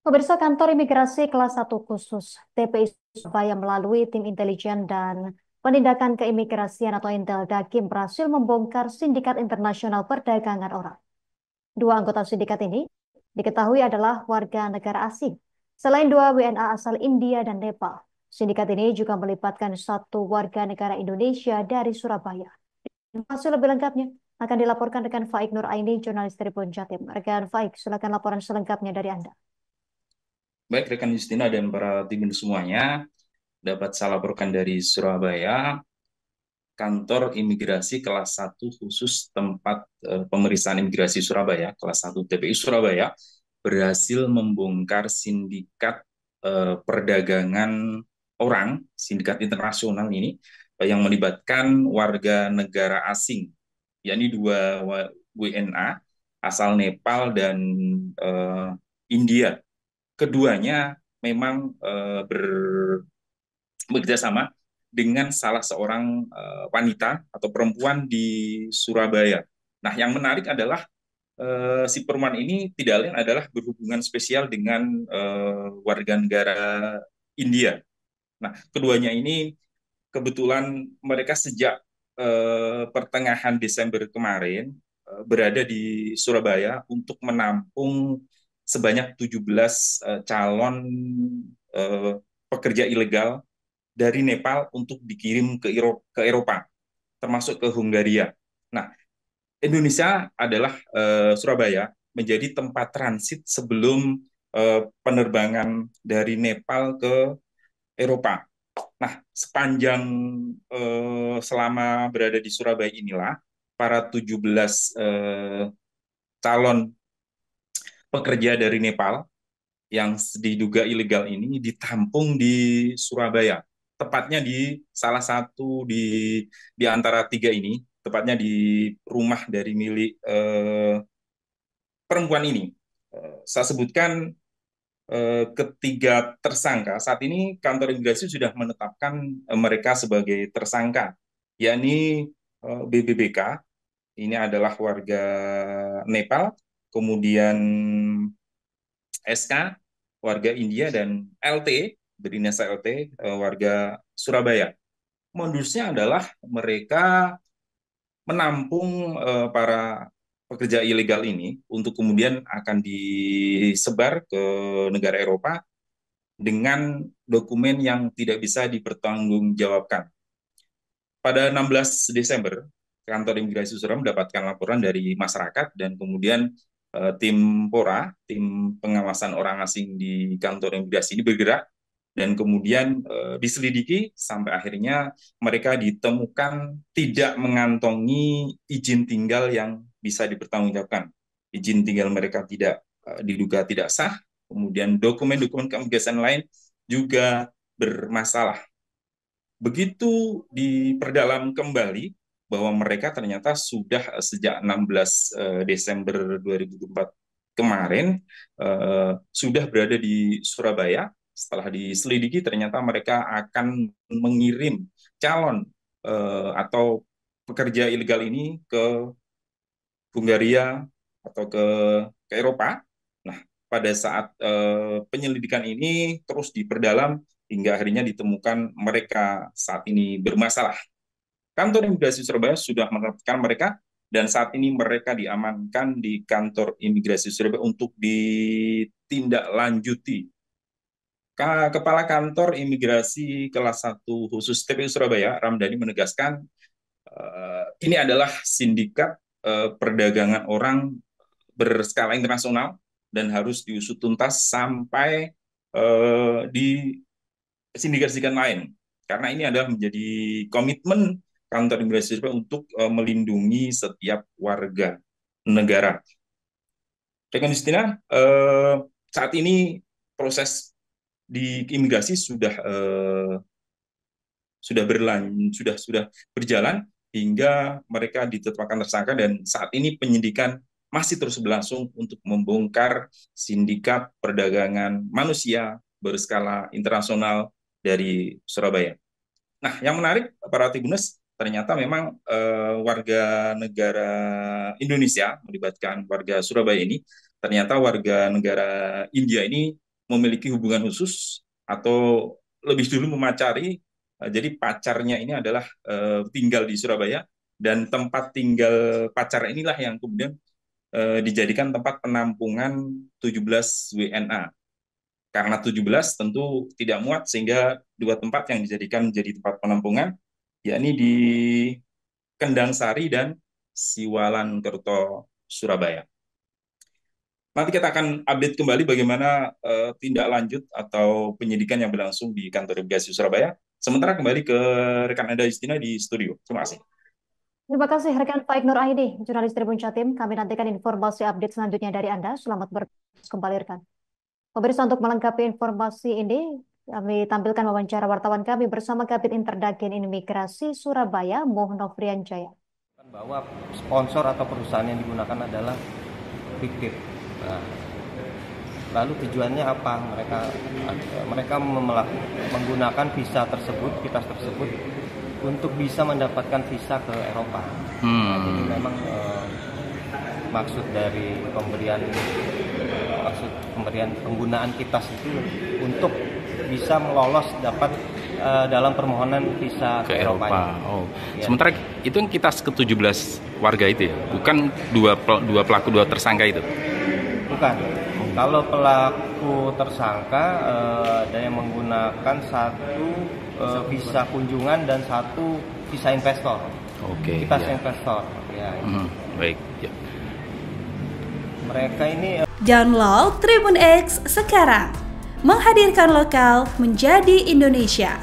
Pemirsa Kantor Imigrasi Kelas 1 Khusus TPI Surabaya melalui tim intelijen dan penindakan keimigrasian atau Intel Dakim berhasil membongkar sindikat internasional perdagangan orang. Dua anggota sindikat ini diketahui adalah warga negara asing. Selain dua WNA asal India dan Nepal, sindikat ini juga melibatkan satu warga negara Indonesia dari Surabaya. Hasil lebih lengkapnya akan dilaporkan rekan Faik Nur Aini, jurnalis Tribun Jatim. Rekan Faik, silakan laporan selengkapnya dari Anda. Baik rekan Justina dan para tim semuanya, dapat saya laporkan dari Surabaya, kantor imigrasi kelas 1 khusus tempat pemeriksaan imigrasi Surabaya, kelas 1 TPI Surabaya, berhasil membongkar sindikat perdagangan orang, sindikat internasional ini, yang melibatkan warga negara asing, yakni dua WNA asal Nepal dan India. Keduanya memang bekerja sama dengan salah seorang wanita atau perempuan di Surabaya. Nah, yang menarik adalah si perempuan ini tidak lain adalah berhubungan spesial dengan warga negara India. Nah, keduanya ini kebetulan mereka sejak pertengahan Desember kemarin berada di Surabaya untuk menampung sebanyak 17 calon eh, pekerja ilegal dari Nepal untuk dikirim ke Eropa, termasuk ke Hungaria. Nah, Indonesia adalah Surabaya menjadi tempat transit sebelum penerbangan dari Nepal ke Eropa. Nah, sepanjang selama berada di Surabaya inilah para 17 calon pekerja dari Nepal yang diduga ilegal ini ditampung di Surabaya. Tepatnya di salah satu di antara tiga ini, tepatnya di rumah dari milik perempuan ini. Saya sebutkan ketiga tersangka. Saat ini kantor imigrasi sudah menetapkan mereka sebagai tersangka, yakni BBBK, ini adalah warga Nepal, kemudian SK, warga India, dan LT, berinisial LT, warga Surabaya. Modusnya adalah mereka menampung para pekerja ilegal ini untuk kemudian akan disebar ke negara Eropa dengan dokumen yang tidak bisa dipertanggungjawabkan. Pada 16 Desember, kantor imigrasi Surabaya mendapatkan laporan dari masyarakat dan kemudian tim PORA, tim pengawasan orang asing di kantor imigrasi ini bergerak dan kemudian diselidiki sampai akhirnya mereka ditemukan tidak mengantongi izin tinggal yang bisa dipertanggungjawabkan. Izin tinggal mereka tidak diduga tidak sah, kemudian dokumen-dokumen keimigrasian lain juga bermasalah. Begitu diperdalam kembali bahwa mereka ternyata sudah sejak 16 Desember 2024 kemarin sudah berada di Surabaya. Setelah diselidiki ternyata mereka akan mengirim calon atau pekerja ilegal ini ke Hungaria atau ke Eropa. Nah, pada saat penyelidikan ini terus diperdalam hingga akhirnya ditemukan mereka saat ini bermasalah. Kantor imigrasi Surabaya sudah menetapkan mereka dan saat ini mereka diamankan di kantor imigrasi Surabaya untuk ditindaklanjuti. Kepala Kantor Imigrasi Kelas 1 khusus TPI Surabaya, Ramdhani menegaskan ini adalah sindikat perdagangan orang berskala internasional dan harus diusut tuntas sampai disindikasikan lain. Karena ini adalah menjadi komitmen kantor imigrasi untuk melindungi setiap warga negara. Rekan Justina, saat ini proses di imigrasi sudah sudah berjalan hingga mereka ditetapkan tersangka dan saat ini penyidikan masih terus berlangsung untuk membongkar sindikat perdagangan manusia berskala internasional dari Surabaya. Nah, yang menarik para Tribuners ternyata memang warga negara Indonesia melibatkan warga Surabaya ini, ternyata warga negara India ini memiliki hubungan khusus atau lebih dulu memacari. Jadi pacarnya ini adalah tinggal di Surabaya, dan tempat tinggal pacar inilah yang kemudian dijadikan tempat penampungan 17 WNA. Karena 17 tentu tidak muat, sehingga dua tempat yang dijadikan menjadi tempat penampungan, yakni di Kendang Sari dan Siwalan Kerto, Surabaya. Nanti kita akan update kembali bagaimana tindak lanjut atau penyidikan yang berlangsung di kantor imigrasi Surabaya. Sementara kembali ke rekan Anda Justina di studio. Terima kasih. Terima kasih rekan Faik Nur Aidi, jurnalis Tribun Jatim. Kami nantikan informasi update selanjutnya dari Anda. Selamat bertugas kembali rekan. Pemirsa, untuk melengkapi informasi ini, kami tampilkan wawancara wartawan kami bersama Kabid Interdagen Imigrasi Surabaya, Moh Nofrian Jaya. Bahwa sponsor atau perusahaan yang digunakan adalah fiktif. Nah, lalu tujuannya apa? Mereka menggunakan visa tersebut untuk bisa mendapatkan visa ke Eropa. Nah, jadi memang maksud pemberian penggunaan kitas itu untuk bisa melolos dapat dalam permohonan visa ke Eropa. Oh. Ya. Sementara itu yang kitas ke-17 warga itu ya, bukan dua tersangka itu. Bukan. Kalau pelaku tersangka ada yang menggunakan satu visa kunjungan dan satu visa investor. Oke. Kitas ya. investor. Ya. Baik. Ya. Mereka ini download Tribun X sekarang, menghadirkan lokal menjadi Indonesia.